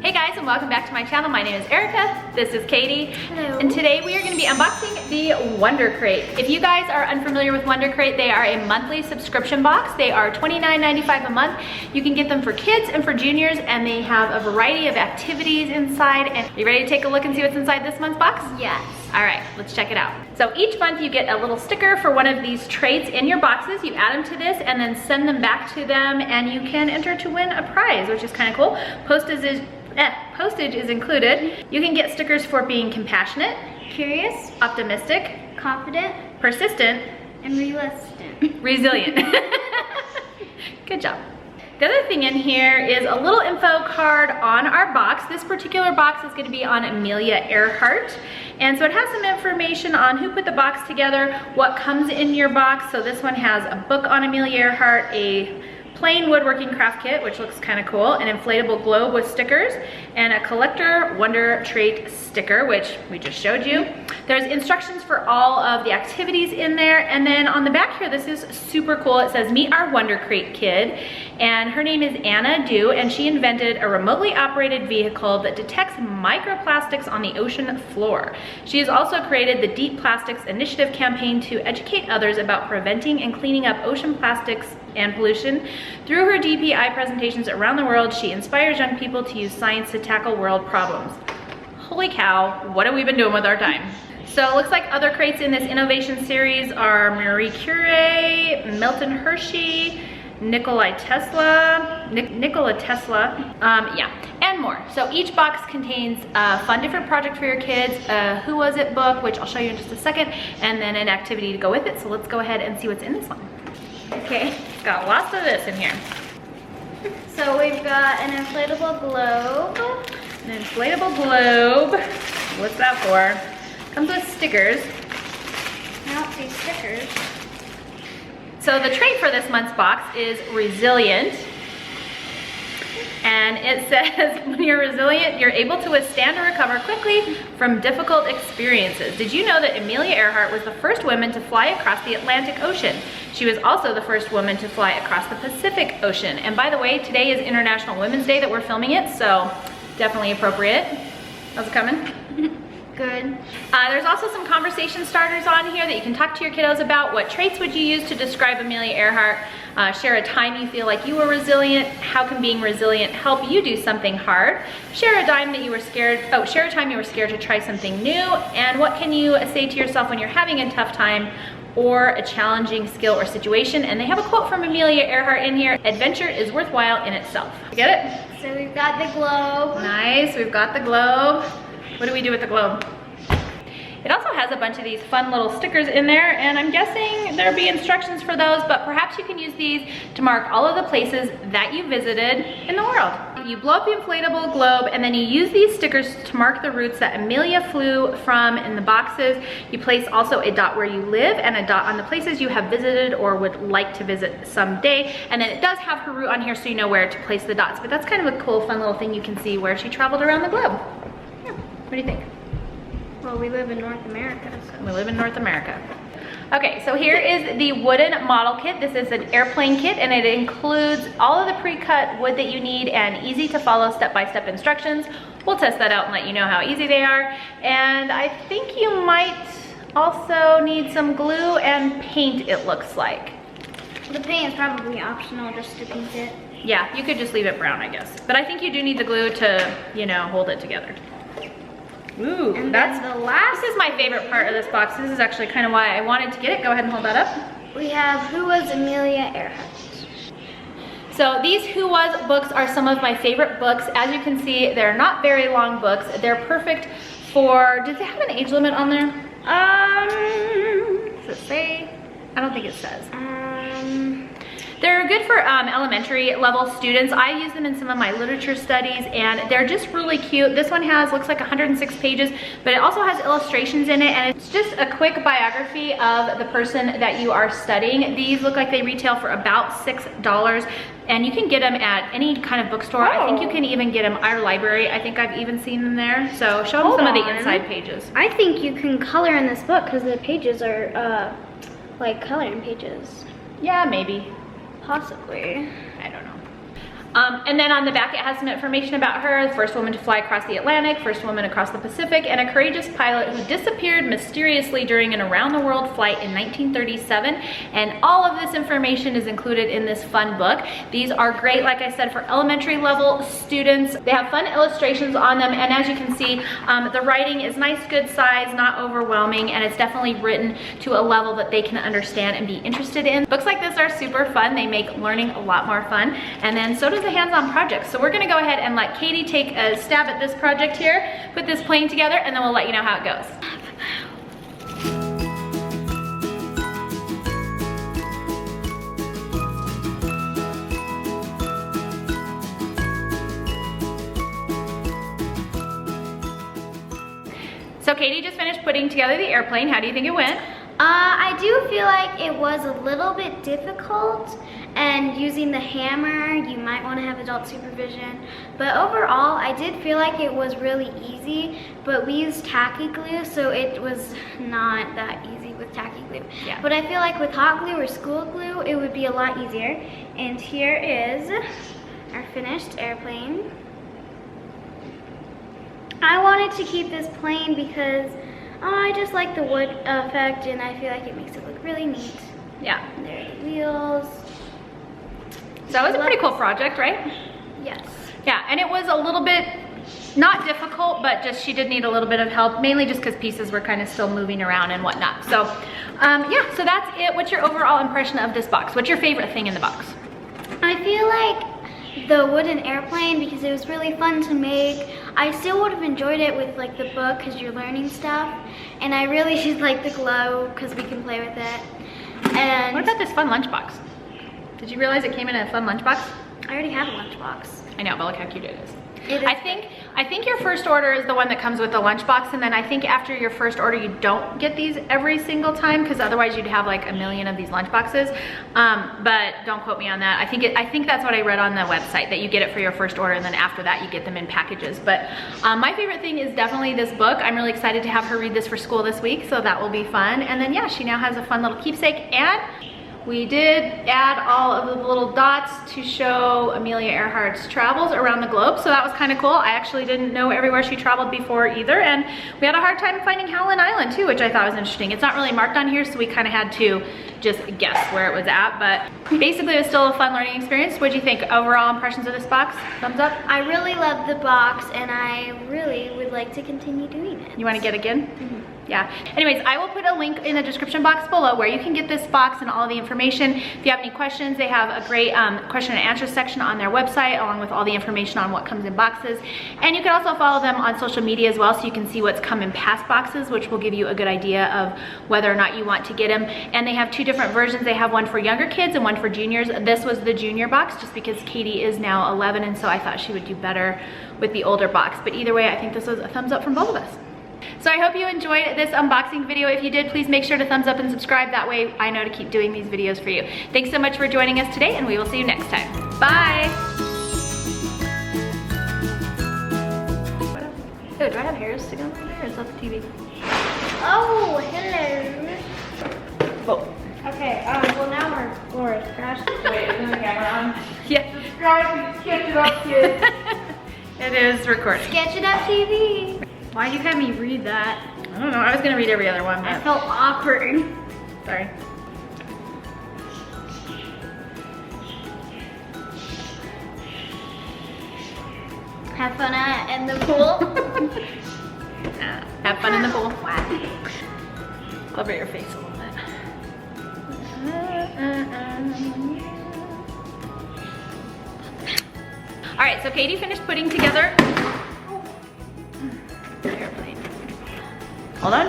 Hey guys, and welcome back to my channel. My name is Erica. This is Katie. Hello. And today we are going to be unboxing the Wondercrate. If you guys are unfamiliar with Wondercrate, they are a monthly subscription box. They are $29.95 a month. You can get them for kids and for juniors, and they have a variety of activities inside. And are you ready to take a look and see what's inside this month's box? Yes. All right, let's check it out. So each month you get a little sticker for one of these traits in your boxes. You add them to this and then send them back to them, and you can enter to win a prize, which is kind of cool. Postage is included. You can get stickers for being compassionate, Curious, optimistic, confident, persistent, and realistic. resilient. Good job. The other thing in here is a little info card on our box. This particular box is going to be on Amelia Earhart. And so it has some information on who put the box together, what comes in your box. So this one has a book on Amelia Earhart, a plain woodworking craft kit, which looks kind of cool, an inflatable globe with stickers, and a collector Wondercrate sticker, which we just showed you. There's instructions for all of the activities in there, and then on the back here, this is super cool. It says, meet our Wondercrate kid, and her name is Anna Dew, and she invented a remotely operated vehicle that detects microplastics on the ocean floor. She has also created the Deep Plastics Initiative campaign to educate others about preventing and cleaning up ocean plastics and pollution. Through her DPI presentations around the world, she inspires young people to use science to tackle world problems. Holy cow, what have we been doing with our time? So it looks like other crates in this innovation series are Marie Curie, Milton Hershey, Nikola Tesla, yeah, and more. So each box contains a fun different project for your kids, a Who Was It book, which I'll show you in just a second, and then an activity to go with it. So let's go ahead and see what's in this one. Okay. It's got lots of this in here. So we've got an inflatable globe. An inflatable globe. What's that for? Comes with stickers. I don't see stickers. So the trait for this month's box is resilient. And it says, when you're resilient, you're able to withstand or recover quickly from difficult experiences. Did you know that Amelia Earhart was the first woman to fly across the Atlantic Ocean? She was also the first woman to fly across the Pacific Ocean. And by the way, today is International Women's Day that we're filming it, so definitely appropriate. How's it coming? Good. There's also some conversation starters on here that you can talk to your kiddos about. What traits would you use to describe Amelia Earhart? Share a time you feel like you were resilient. How can being resilient help you do something hard? Share a time you were scared to try something new. And what can you say to yourself when you're having a tough time or a challenging skill or situation? And they have a quote from Amelia Earhart in here: adventure is worthwhile in itself. You get it? So we've got the globe. Nice, we've got the globe. What do we do with the globe? It also has a bunch of these fun little stickers in there, and I'm guessing there'll be instructions for those, but perhaps you can use these to mark all of the places that you visited in the world. You blow up the inflatable globe, and then you use these stickers to mark the routes that Amelia flew from in the boxes. You place also a dot where you live and a dot on the places you have visited or would like to visit someday. And then it does have her route on here, so you know where to place the dots. But that's kind of a cool, fun little thing you can see where she traveled around the globe. Yeah. What do you think? Well, we live in North America, so. We live in North America. Okay, so here is the wooden model kit. This is an airplane kit, and it includes all of the pre-cut wood that you need and easy to follow step-by-step instructions. We'll test that out and let you know how easy they are. And I think you might also need some glue and paint, it looks like. The paint is probably optional just to paint it. Yeah, you could just leave it brown, I guess. But I think you do need the glue to, you know, hold it together. Ooh, And that's the last. This is my favorite part of this box. This is actually kind of why I wanted to get it. Go ahead and hold that up. We have Who Was Amelia Earhart. So these Who Was books are some of my favorite books. As you can see, they're not very long books. They're perfect for, does it have an age limit on there? Does it say? I don't think it says. They're good for elementary level students. I use them in some of my literature studies, and they're just really cute. This one looks like 106 pages, but it also has illustrations in it, and it's just a quick biography of the person that you are studying. These look like they retail for about $6, and you can get them at any kind of bookstore. I think you can even get them at our library. I think I've even seen them there. So show them some of the inside pages. I think you can color in this book because the pages are like coloring pages. Yeah, maybe. Possibly. I don't know. And then on the back, it has some information about her. The first woman to fly across the Atlantic, first woman across the Pacific, and a courageous pilot who disappeared mysteriously during an around-the-world flight in 1937. And all of this information is included in this fun book. These are great, like I said, for elementary level students. They have fun illustrations on them, and as you can see, the writing is nice, good size, not overwhelming, and it's definitely written to a level that they can understand and be interested in. Books like this are super fun. They make learning a lot more fun, and then so does a hands-on project. So we're gonna go ahead and let Katie take a stab at this project here, put this plane together, and then we'll let you know how it goes. So Katie just finished putting together the airplane. How do you think it went? I do feel like it was a little bit difficult, and using the hammer, you might want to have adult supervision. But overall, I did feel like it was really easy, but we used tacky glue, so it was not that easy with tacky glue. Yeah. But I feel like with hot glue or school glue, it would be a lot easier. And here is our finished airplane. I wanted to keep this plain because I just like the wood effect, and I feel like it makes it look really neat. Yeah. And there are the wheels. So it was a pretty cool project, right? Yes. Yeah, and it was a little bit, not difficult, but just she did need a little bit of help, mainly just because pieces were kind of still moving around and whatnot. So yeah, so that's it. What's your overall impression of this box? What's your favorite thing in the box? I feel like the wooden airplane, because it was really fun to make. I still would have enjoyed it with like the book because you're learning stuff, and I really just like the glow because we can play with it. And What about this fun lunchbox? Did you realize it came in a fun lunchbox? I already have a lunchbox. I know, but look how cute it is. It is I think your first order is the one that comes with the lunchbox, and then I think after your first order you don't get these every single time, because otherwise you'd have like a million of these lunchboxes. But don't quote me on that. I think that's what I read on the website, that you get it for your first order, and then after that you get them in packages. But my favorite thing is definitely this book. I'm really excited to have her read this for school this week, so that will be fun. And then yeah, she now has a fun little keepsake, and we did add all of the little dots to show Amelia Earhart's travels around the globe, so that was kind of cool. I actually didn't know everywhere she traveled before either, and we had a hard time finding Howland Island too, which I thought was interesting. It's not really marked on here, so we kind of had to just guess where it was at, but basically it was still a fun learning experience. What do you think? Overall impressions of this box? Thumbs up? I really love the box, and I really would like to continue doing it. You want to get again? Mm-hmm. Yeah. Anyways, I will put a link in the description box below where you can get this box and all of the information. If you have any questions, they have a great question and answer section on their website, along with all the information on what comes in boxes. And you can also follow them on social media as well, so you can see what's come in past boxes, which will give you a good idea of whether or not you want to get them. And they have two different versions. They have one for younger kids and one for juniors. This was the junior box, just because Katie is now 11, and so I thought she would do better with the older box. But either way, I think this was a thumbs up from both of us. So I hope you enjoyed this unboxing video. If you did, please make sure to thumbs up and subscribe. That way I know to keep doing these videos for you. Thanks so much for joining us today, and we will see you next time. Bye! Oh, do I have hairs sticking on my hair, or is that the TV? Oh, hello. Whoa. Okay, well now our floor is crashed. Wait, isn't the camera on? Yeah. Subscribe and sketch it up, kids. It is recording. Sketch It Up TV. Why'd you have me read that? I don't know, I was gonna read every other one, I but felt awkward. sorry. Have fun in the pool. Have fun in the pool. Cover your face a little bit. All right, so Katie finished putting together the airplane. Hold on.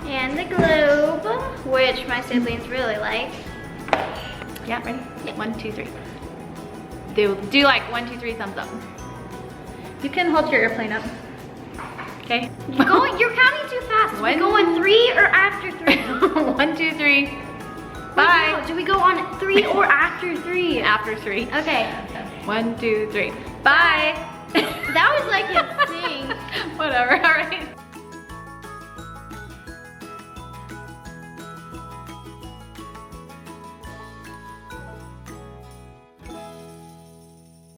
And the globe, which my siblings really like. Yeah, ready? Yeah. 1, 2, 3. Do like 1, 2, 3 thumbs up. You can hold your airplane up. Okay. You're counting too fast. When- We go on 3 or after 3? 1, 2, 3. Bye. No, do we go on 3 or after 3? After 3. Okay. 1, 2, 3. Bye. That was like insane. Whatever. All right.